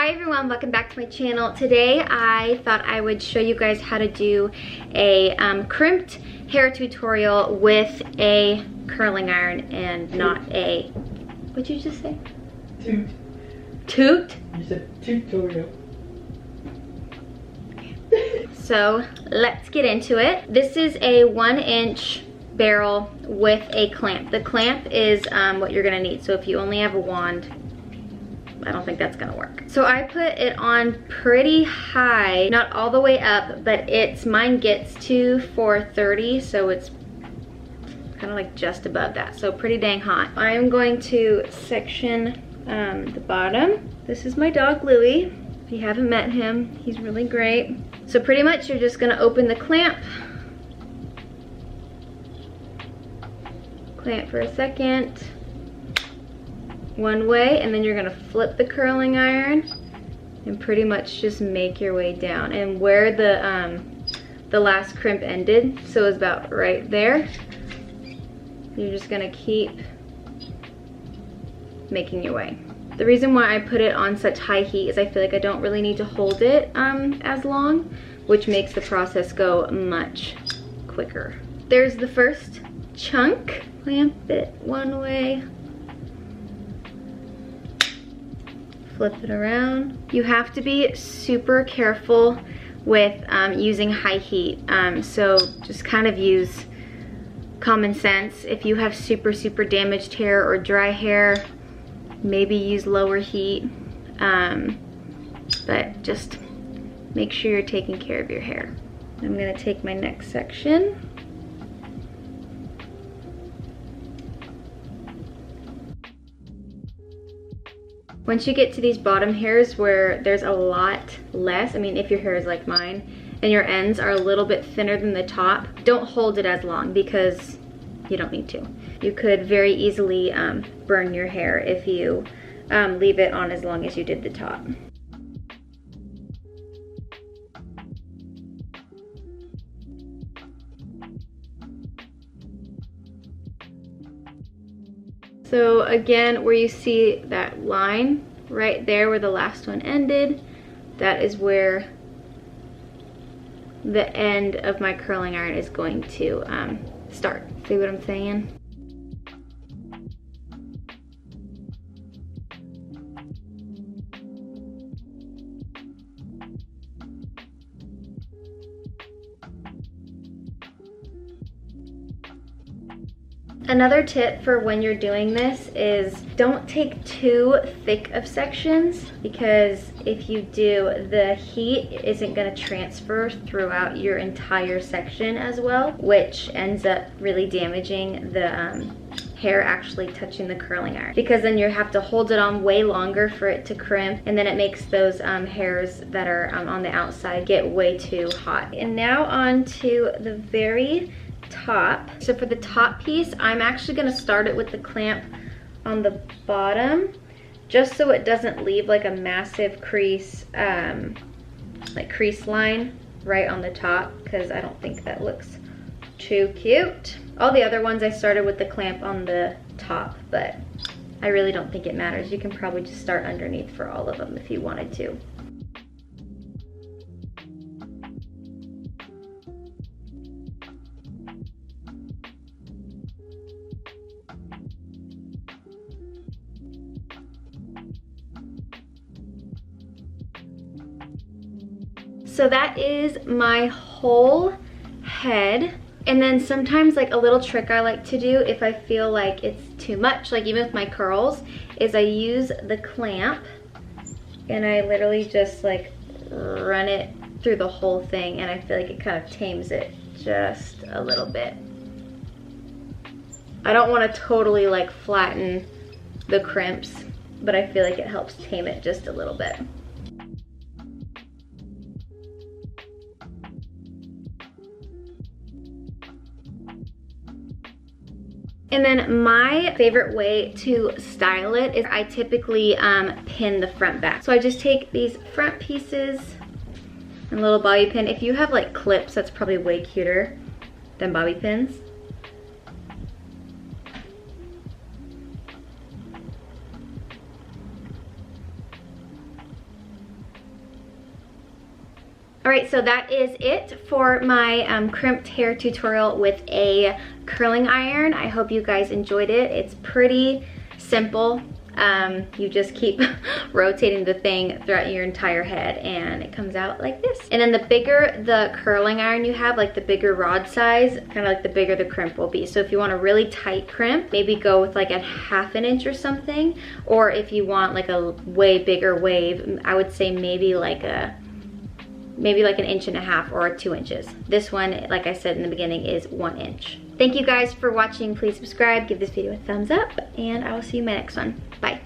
Hi everyone, welcome back to my channel. Today I thought I would show you guys how to do a crimped hair tutorial with a curling iron and not a, what'd you just say? Toot. Toot? You said tutorial. So let's get into it. This is a 1-inch barrel with a clamp. The clamp is what you're gonna need. So if you only have a wand, I don't think that's gonna work. So I put it on pretty high, not all the way up, but mine gets to 430, so it's kind of like just above that, so pretty dang hot. I'm going to section the bottom. This is my dog Louie. If you haven't met him, he's really great. So pretty much you're just gonna open the clamp for a second, one way, and then you're gonna flip the curling iron and pretty much just make your way down. And where the last crimp ended, so it's about right there, you're just gonna keep making your way. The reason why I put it on such high heat is I feel like I don't really need to hold it as long, which makes the process go much quicker. There's the first chunk. Clamp it one way, flip it around. You have to be super careful with using high heat. So just kind of use common sense. If you have super damaged hair or dry hair, maybe use lower heat. But just make sure you're taking care of your hair. I'm gonna take my next section. Once you get to these bottom hairs where there's a lot less, I mean, if your hair is like mine, and your ends are a little bit thinner than the top, don't hold it as long because you don't need to. You could very easily burn your hair if you leave it on as long as you did the top. So again, where you see that line right there where the last one ended, that is where the end of my curling iron is going to start. See what I'm saying? Another tip for when you're doing this is don't take too thick of sections, because if you do, the heat isn't going to transfer throughout your entire section as well, which ends up really damaging the hair actually touching the curling iron, because then you have to hold it on way longer for it to crimp, and then it makes those hairs that are on the outside get way too hot. And now on to the very top. So for the top piece, I'm actually going to start it with the clamp on the bottom, just so it doesn't leave like a massive crease, like crease line right on the top, because I don't think that looks too cute. All the other ones I started with the clamp on the top, but I really don't think it matters. You can probably just start underneath for all of them if you wanted to. So that is my whole head. And then sometimes, like, a little trick I like to do if I feel like it's too much, like even with my curls, is I use the clamp and I literally just like run it through the whole thing, and I feel like it kind of tames it just a little bit. I don't want to totally like flatten the crimps, but I feel like it helps tame it just a little bit. And then my favorite way to style it is I typically pin the front back. So I just take these front pieces and a little bobby pin. If you have like clips, that's probably way cuter than bobby pins. All right, so that is it for my crimped hair tutorial with a curling iron. I hope you guys enjoyed it. It's pretty simple. You just keep rotating the thing throughout your entire head and it comes out like this. And then the bigger the curling iron you have, like the bigger rod size, kind of like the bigger the crimp will be. So if you want a really tight crimp, maybe go with like a 1/2 inch or something. Or if you want like a way bigger wave, I would say maybe like an 1.5 inches or 2 inches. This one, like I said in the beginning, is 1 inch. Thank you guys for watching. Please subscribe, give this video a thumbs up, and I will see you in my next one. Bye.